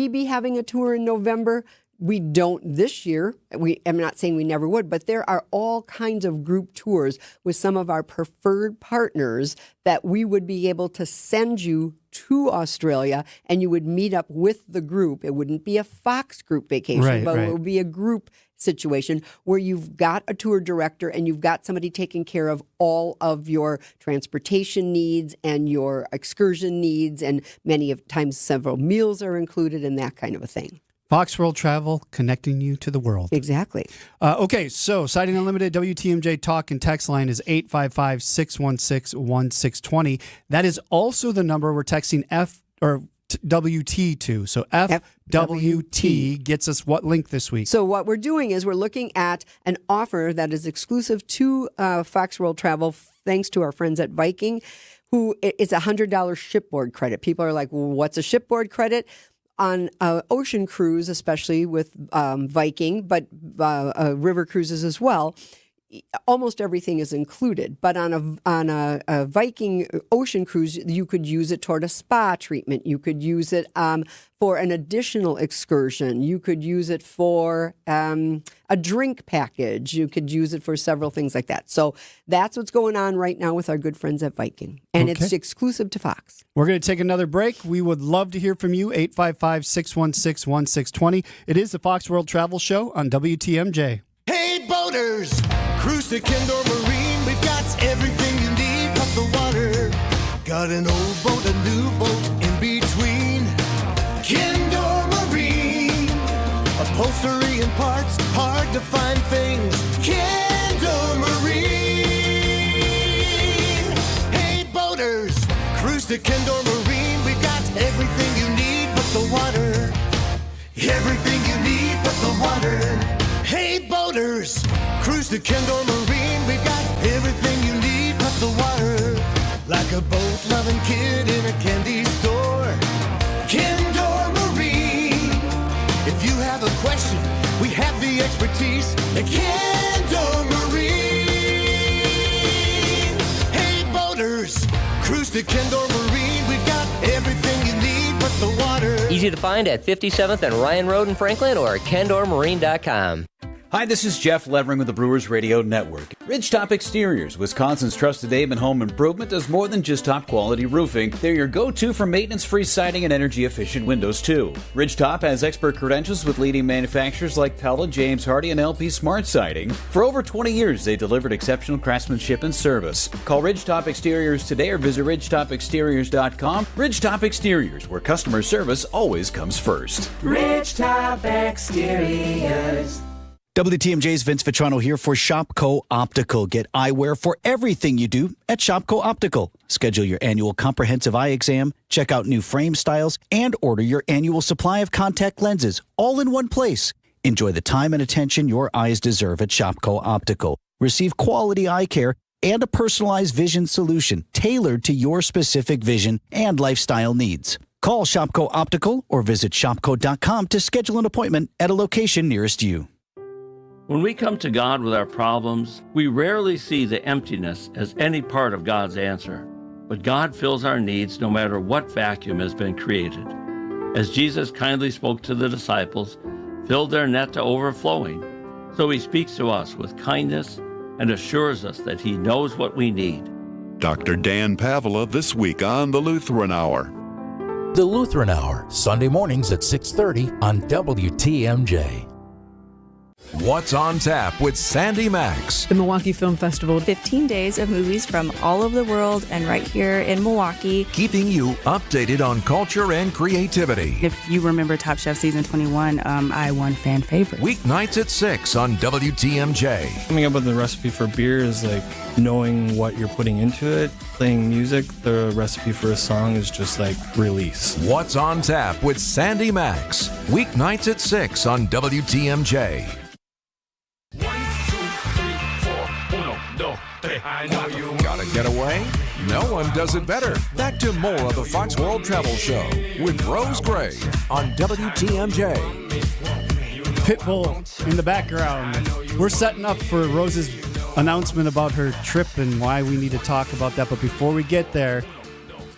be having a tour in November? We don't this year. I'm not saying we never would, but there are all kinds of group tours with some of our preferred partners that we would be able to send you to Australia, and you would meet up with the group. It wouldn't be a Fox group vacation, but it would be a group situation where you've got a tour director and you've got somebody taking care of all of your transportation needs and your excursion needs, and many of times several meals are included and that kind of a thing. Fox World Travel, connecting you to the world. Exactly. Okay, so Siding Unlimited WTMJ talk and text line is 855-616-1620. That is also the number we're texting WT to. So FWT gets us what link this week? So what we're doing is we're looking at an offer that is exclusive to Fox World Travel, thanks to our friends at Viking, who is a $100 shipboard credit. People are like, well, what's a shipboard credit? On ocean cruise, especially with Viking, but river cruises as well, almost everything is included. But on a Viking ocean cruise, you could use it toward a spa treatment. You could use it for an additional excursion. You could use it for a drink package. You could use it for several things like that. So that's what's going on right now with our good friends at Viking. And it's exclusive to Fox. We're going to take another break. We would love to hear from you. 855-616-1620. It is the Fox World Travel Show on WTMJ. Hey, boaters! Cruise to Kendor Marine. We've got everything you need but the water. Got an old boat, a new boat in between. Kendor Marine. Upholstery and parts, hard to find things. Kendor Marine. Hey, boaters! Cruise to Kendor Marine. We've got everything you need but the water. Everything you need but the water. Hey, boaters! Cruise to Kendor Marine. We've got everything you need but the water. Like a boat-loving kid in a candy store. Kendor Marine. If you have a question, we have the expertise at Kendor Marine. Hey, boaters! Cruise to Kendor Marine. We've got everything you need but the water. Easy to find at 57th and Ryan Road in Franklin or at KendorMarine.com. Hi, this is Jeff Levering with the Brewers Radio Network. Ridgetop Exteriors, Wisconsin's trusted name in home improvement, does more than just top-quality roofing. They're your go-to for maintenance-free siding and energy-efficient windows, too. Ridgetop has expert credentials with leading manufacturers like Pella, James Hardie, and LP Smart Siding. For over 20 years, they delivered exceptional craftsmanship and service. Call Ridgetop Exteriors today or visit ridgetopexteriors.com. Ridgetop Exteriors, where customer service always comes first. Ridgetop Exteriors. WTMJ's Vince Vitrano here for Shopco Optical. Get eyewear for everything you do at Shopco Optical. Schedule your annual comprehensive eye exam, check out new frame styles, and order your annual supply of contact lenses all in one place. Enjoy the time and attention your eyes deserve at Shopco Optical. Receive quality eye care and a personalized vision solution tailored to your specific vision and lifestyle needs. Call Shopco Optical or visit shopco.com to schedule an appointment at a location nearest you. When we come to God with our problems, we rarely see the emptiness as any part of God's answer. But God fills our needs no matter what vacuum has been created. As Jesus kindly spoke to the disciples, filled their net to overflowing, so he speaks to us with kindness and assures us that he knows what we need. Dr. Dan Pavla this week on the Lutheran Hour. The Lutheran Hour, Sunday mornings at 6:30 on WTMJ. What's on Tap with Sandy Max. The Milwaukee Film Festival, 15 days of movies from all over the world and right here in Milwaukee. Keeping you updated on culture and creativity. If you remember Top Chef Season 21, I won fan favorite. Weeknights at 6 on WTMJ. Coming up with the recipe for beer is like knowing what you're putting into it. Playing music, the recipe for a song is just like release. What's on Tap with Sandy Max. Weeknights at 6 on WTMJ. I know you gotta get away. No one does it better. Back to more of the Fox World Travel Show with Rose Gray on WTMJ. Pitbull in the background. We're setting up for Rose's announcement about her trip and why we need to talk about that. But before we get there,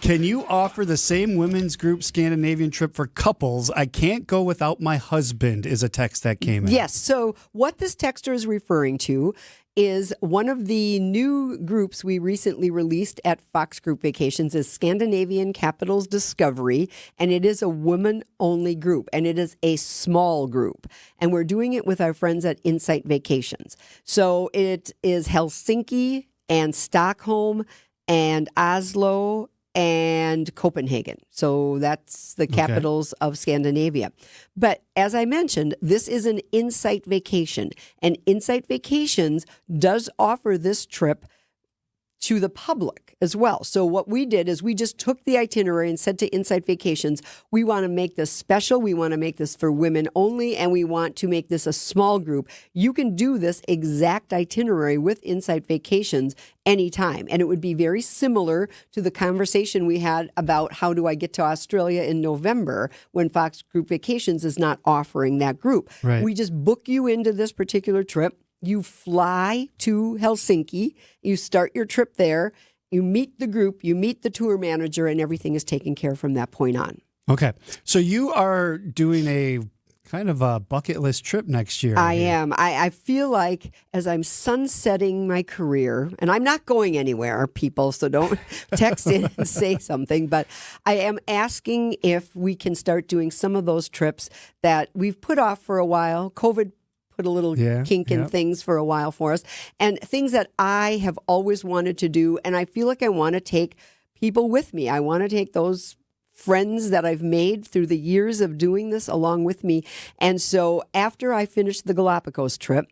can you offer the same women's group Scandinavian trip for couples? I can't go without my husband is a text that came in. Yes. So what this texter is referring to is one of the new groups we recently released at Fox Group Vacations is Scandinavian Capitals Discovery, and it is a women-only group, and it is a small group, and we're doing it with our friends at Insight Vacations. So it is Helsinki and Stockholm and Oslo and Copenhagen. So that's the capitals of Scandinavia. But as I mentioned, this is an Insight Vacation, and Insight Vacations does offer this trip to the public as well. So what we did is we just took the itinerary and said to Insight Vacations, we want to make this special. We want to make this for women only, and we want to make this a small group. You can do this exact itinerary with Insight Vacations anytime. And it would be very similar to the conversation we had about how do I get to Australia in November when Fox Group Vacations is not offering that group. Right. We just book you into this particular trip. You fly to Helsinki, you start your trip there, you meet the group, you meet the tour manager, and everything is taken care of from that point on. Okay. So you are doing a kind of a bucket list trip next year. I am. I feel like as I'm sunsetting my career, and I'm not going anywhere, people, so don't text in and say something, but I am asking if we can start doing some of those trips that we've put off for a while. COVID put a little kink in things for a while for us, and things that I have always wanted to do, and I feel like I want to take people with me. I want to take those friends that I've made through the years of doing this along with me. And so after I finished the Galapagos trip,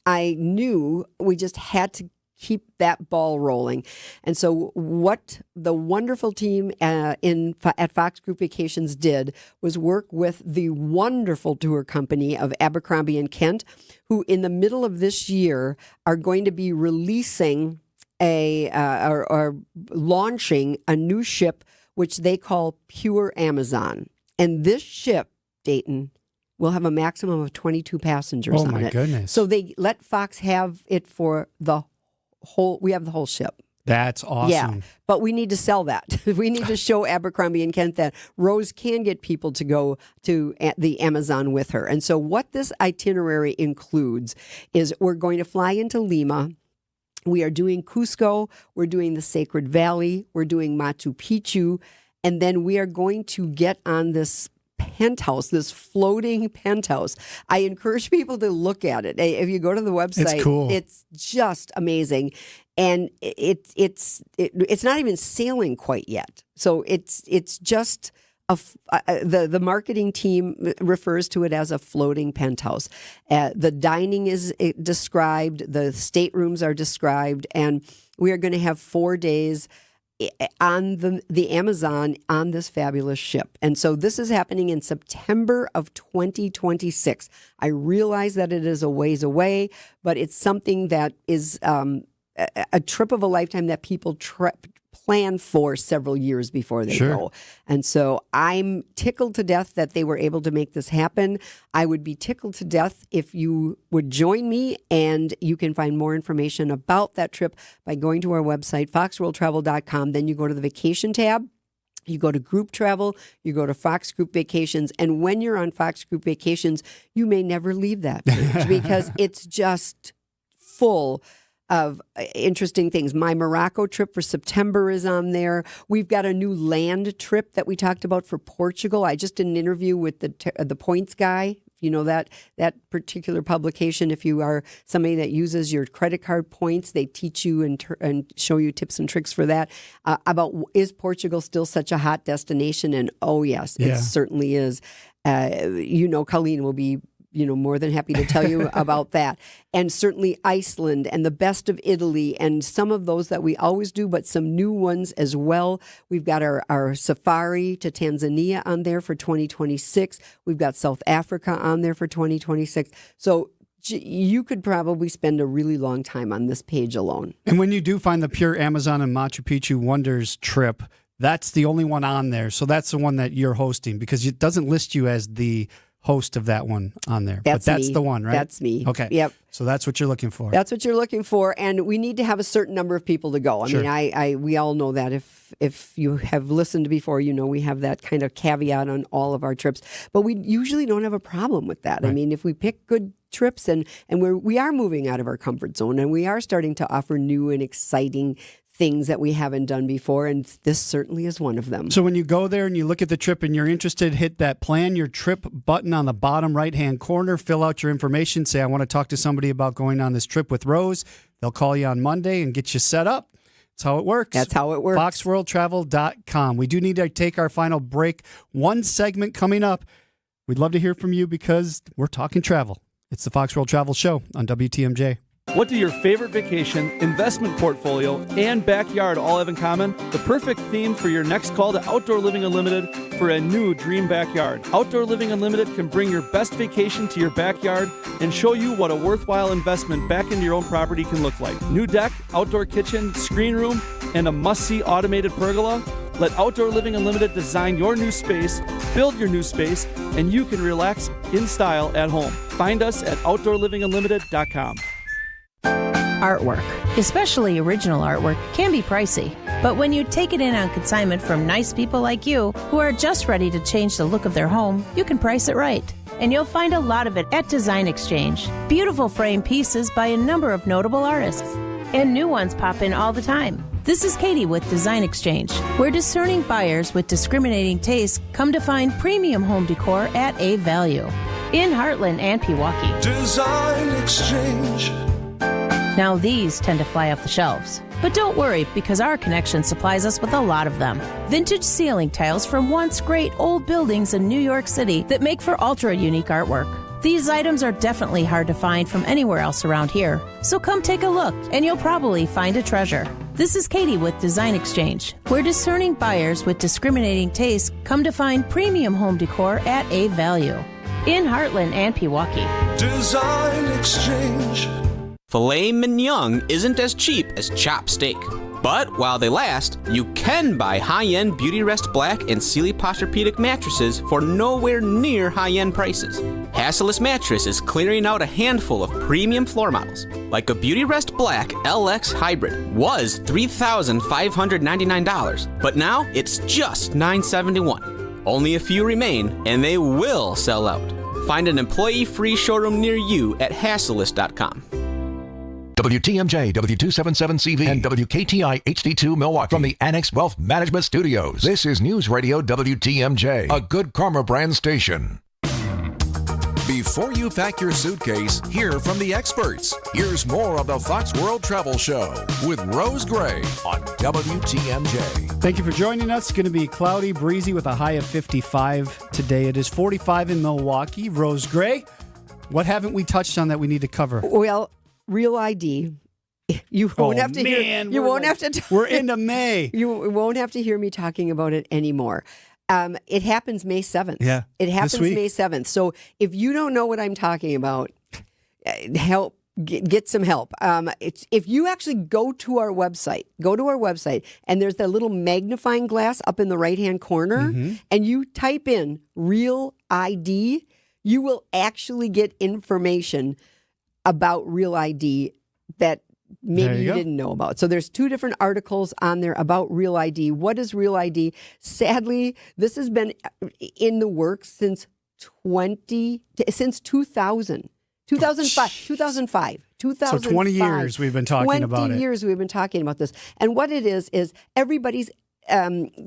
I knew we just had to keep that ball rolling. And so what the wonderful team at Fox Group Vacations did was work with the wonderful tour company of Abercrombie & Kent, who in the middle of this year are going to be releasing or launching a new ship which they call Pure Amazon. And this ship, Dayton, will have a maximum of 22 passengers on it. Oh, my goodness. So they let Fox have it for the whole, we have the whole ship. That's awesome. Yeah, but we need to sell that. We need to show Abercrombie & Kent that Rose can get people to go to the Amazon with her. And so what this itinerary includes is we're going to fly into Lima. We are doing Cusco, we're doing the Sacred Valley, we're doing Machu Picchu, and then we are going to get on this penthouse, this floating penthouse. I encourage people to look at it. If you go to the website, it's cool. It's just amazing. And it's not even sailing quite yet. So it's just the marketing team refers to it as a floating penthouse. The dining is described, the staterooms are described, and we are going to have 4 days on the Amazon on this fabulous ship. And so this is happening in September of 2026. I realize that it is a ways away, but it's something that is a trip of a lifetime that people plan for several years before they go. And so I'm tickled to death that they were able to make this happen. I would be tickled to death if you would join me, and you can find more information about that trip by going to our website, foxworldtravel.com. Then you go to the vacation tab. You go to group travel, you go to Fox Group Vacations, and when you're on Fox Group Vacations, you may never leave that page because it's just full of interesting things. My Morocco trip for September is on there. We've got a new land trip that we talked about for Portugal. I just did an interview with the points guy. You know that particular publication, if you are somebody that uses your credit card points, they teach you and show you tips and tricks for that. About is Portugal still such a hot destination? And oh yes, it certainly is. Colleen will be more than happy to tell you about that. And certainly Iceland and the best of Italy and some of those that we always do, but some new ones as well. We've got our safari to Tanzania on there for 2026. We've got South Africa on there for 2026. So you could probably spend a really long time on this page alone. And when you do find the Pure Amazon and Machu Picchu Wonders trip, that's the only one on there. So that's the one that you're hosting, because it doesn't list you as the host of that one on there. But that's me. The one, right? That's me. Okay. Yep. So that's what you're looking for. That's what you're looking for, and we need to have a certain number of people to go. I mean, we all know that. If you have listened before, we have that kind of caveat on all of our trips. But we usually don't have a problem with that. Right. I mean, if we pick good trips and we are moving out of our comfort zone, and we are starting to offer new and exciting things that we haven't done before, and this certainly is one of them. So when you go there and you look at the trip and you're interested, hit that plan your trip button on the bottom right-hand corner, fill out your information, say, I want to talk to somebody about going on this trip with Rose. They'll call you on Monday and get you set up. That's how it works. That's how it works. FoxWorldTravel.com. We do need to take our final break. One segment coming up. We'd love to hear from you because we're talking travel. It's the Fox World Travel Show on WTMJ. What do your favorite vacation, investment portfolio, and backyard all have in common? The perfect theme for your next call to Outdoor Living Unlimited for a new dream backyard. Outdoor Living Unlimited can bring your best vacation to your backyard and show you what a worthwhile investment back into your own property can look like. New deck, outdoor kitchen, screen room, and a must-see automated pergola? Let Outdoor Living Unlimited design your new space, build your new space, and you can relax in style at home. Find us at OutdoorLivingUnlimited.com. Artwork, especially original artwork, can be pricey. But when you take it in on consignment from nice people like you who are just ready to change the look of their home, you can price it right. And you'll find a lot of it at Design Exchange. Beautiful frame pieces by a number of notable artists. And new ones pop in all the time. This is Katie with Design Exchange, where discerning buyers with discriminating tastes come to find premium home decor at a value. In Heartland and Pewaukee. Design Exchange. Now these tend to fly off the shelves. But don't worry, because our connection supplies us with a lot of them. Vintage ceiling tiles from once great old buildings in New York City that make for ultra-unique artwork. These items are definitely hard to find from anywhere else around here. So come take a look, and you'll probably find a treasure. This is Katie with Design Exchange, where discerning buyers with discriminating tastes come to find premium home decor at a value. In Heartland and Pewaukee. Design Exchange. Filet mignon isn't as cheap as chopped steak. But while they last, you can buy high-end Beautyrest Black and Sealy Posturepedic mattresses for nowhere near high-end prices. Hasseless Mattress is clearing out a handful of premium floor models, like a Beautyrest Black LX Hybrid was $3,599, but now it's just $971. Only a few remain, and they will sell out. Find an employee-free showroom near you at Hasseless.com. WTMJ, W277CV, and WKTI HD2 Milwaukee from the Annex Wealth Management Studios. This is News Radio WTMJ, a Good Karma brand station. Before you pack your suitcase, hear from the experts. Here's more of the Fox World Travel Show with Rose Gray on WTMJ. Thank you for joining us. It's going to be cloudy, breezy with a high of 55 today. It is 45 in Milwaukee. Rose Gray, what haven't we touched on that we need to cover? Well, Real ID. You won't have to hear. You won't have to. We're into May. You won't have to hear me talking about it anymore. It happens May 7th. Yeah, it happens May 7th. So if you don't know what I'm talking about, help. Get some help. If you actually go to our website, and there's that little magnifying glass up in the right-hand corner, and you type in Real ID, you will actually get information about Real ID that maybe you didn't know about. So there's 2 different articles on there about Real ID. What is Real ID? Sadly, this has been in the works since 2000. 2005. So 20 years we've been talking about it. 20 years we've been talking about this. And what it is everybody's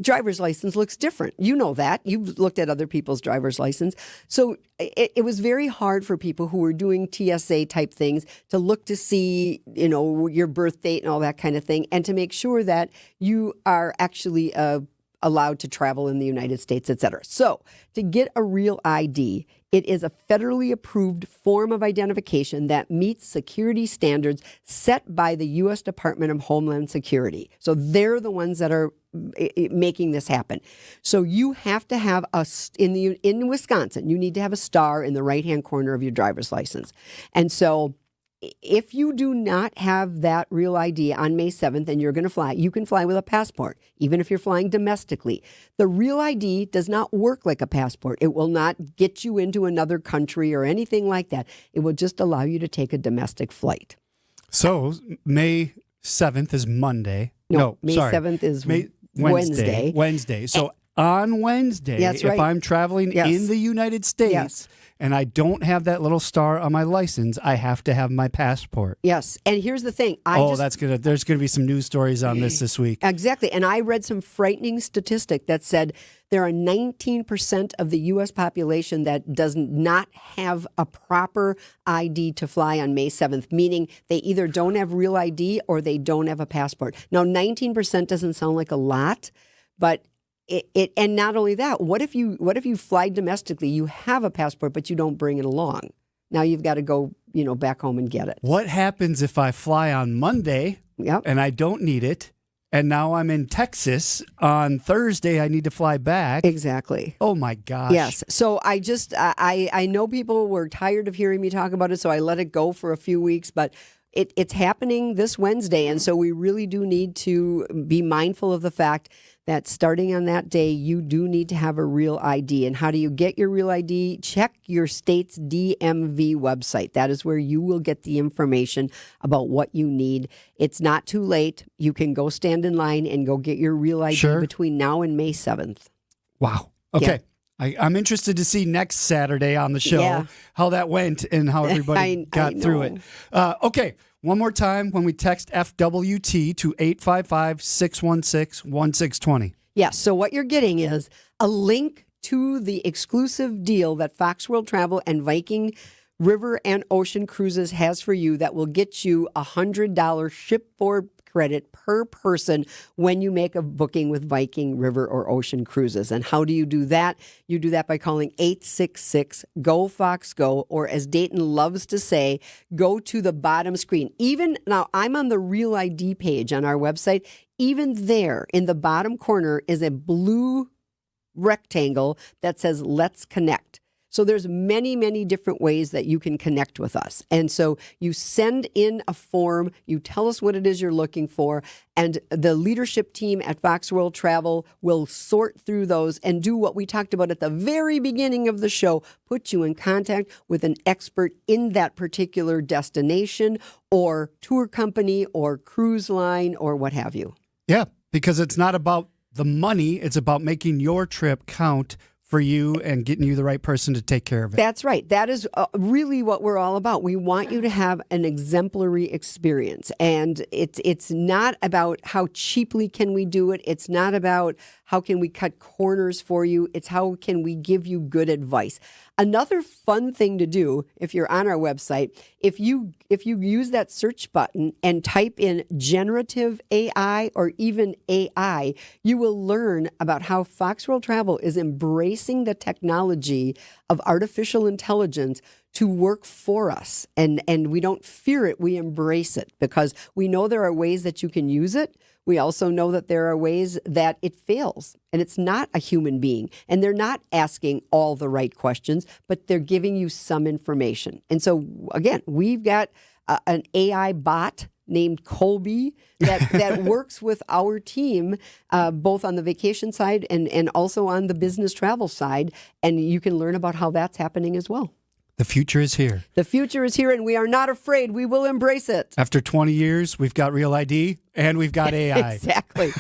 driver's license looks different. You know that. You've looked at other people's driver's license. So it was very hard for people who were doing TSA type things to look to see, your birth date and all that kind of thing, and to make sure that you are actually allowed to travel in the United States, et cetera. So to get a Real ID, it is a federally approved form of identification that meets security standards set by the U.S. Department of Homeland Security. So they're the ones that are making this happen. So you have to have in Wisconsin, you need to have a star in the right-hand corner of your driver's license. And so if you do not have that Real ID on May 7th and you're going to fly, you can fly with a passport, even if you're flying domestically. The Real ID does not work like a passport. It will not get you into another country or anything like that. It will just allow you to take a domestic flight. So May 7th is Monday. No, May 7th is Wednesday. So on Wednesday, that's right. if I'm traveling in the United States and I don't have that little star on my license, I have to have my passport. Yes, and here's the thing. There's gonna be some news stories on this week. Exactly, and I read some frightening statistic that said there are 19% of the U.S. population that does not have a proper ID to fly on May 7th, meaning they either don't have real ID or they don't have a passport. Now, 19% doesn't sound like a lot, but it and not only that, what if you fly domestically, you have a passport, but you don't bring it along? Now you've got to go, back home and get it. What happens if I fly on Monday and I don't need it? And now I'm in Texas on Thursday. I need to fly back. Exactly. Oh, my gosh. Yes. So I know people were tired of hearing me talk about it, so I let it go for a few weeks. But it's happening this Wednesday. And so we really do need to be mindful of the fact that starting on that day, you do need to have a real ID. And how do you get your real ID? Check your state's DMV website. That is where you will get the information about what you need. It's not too late. You can go stand in line and go get your real ID between now and May 7th. Wow. Okay. Yeah. I'm interested to see next Saturday on the show how that went and how everybody got through it. Okay. One more time, when we text FWT to 855-616-1620. Yes, so what you're getting is a link to the exclusive deal that Fox World Travel and Viking River and Ocean Cruises has for you that will get you $100 shipboard credit per person when you make a booking with Viking River or Ocean Cruises. And how do you do that? You do that by calling 866-GO-FOX-GO, or as Dayton loves to say, go to the bottom screen. Even now, I'm on the Real ID page on our website. Even there in the bottom corner is a blue rectangle that says Let's Connect. So there's many, many different ways that you can connect with us. And so you send in a form, you tell us what it is you're looking for, and the leadership team at Fox World Travel will sort through those and do what we talked about at the very beginning of the show, put you in contact with an expert in that particular destination or tour company or cruise line or what have you. Yeah, because it's not about the money, it's about making your trip count for you and getting you the right person to take care of it. That's right. That is really what we're all about. We want you to have an exemplary experience. And it's not about how cheaply can we do it. It's not about how can we cut corners for you. It's how can we give you good advice. Another fun thing to do, if you're on our website, if you use that search button and type in generative AI or even AI, you will learn about how Fox World Travel is embracing the technology of artificial intelligence to work for us. And we don't fear it, we embrace it because we know there are ways that you can use it. We also know that there are ways that it fails and it's not a human being and they're not asking all the right questions, but they're giving you some information. And so again, we've got an AI bot named Colby that works with our team, both on the vacation side and also on the business travel side. And you can learn about how that's happening as well. The future is here. The future is here, and we are not afraid. We will embrace it. After 20 years, we've got Real ID, and we've got AI. Exactly.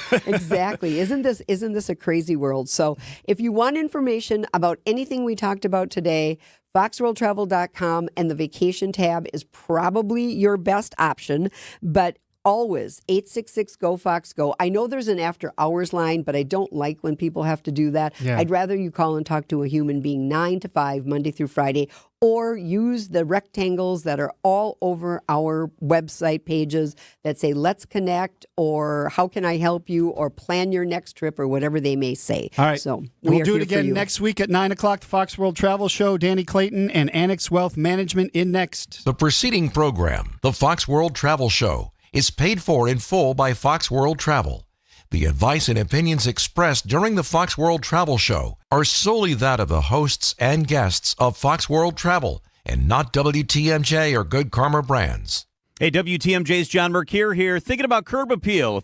Isn't this a crazy world? So if you want information about anything we talked about today, foxworldtravel.com and the vacation tab is probably your best option, but always 866-GO-FOX-GO. I know there's an after hours line, but I don't like when people have to do that. Yeah. I'd rather you call and talk to a human being 9 to 5, Monday through Friday, or use the rectangles that are all over our website pages that say, let's connect, or how can I help you, or plan your next trip, or whatever they may say. All right. So we'll do it again next week at 9 o'clock, the Fox World Travel Show. Danny Clayton and Annex Wealth Management in next. The preceding program, the Fox World Travel Show, is paid for in full by Fox World Travel. The advice and opinions expressed during the Fox World Travel Show are solely that of the hosts and guests of Fox World Travel and not WTMJ or Good Karma Brands. Hey, WTMJ's John Mercure here. Thinking about curb appeal.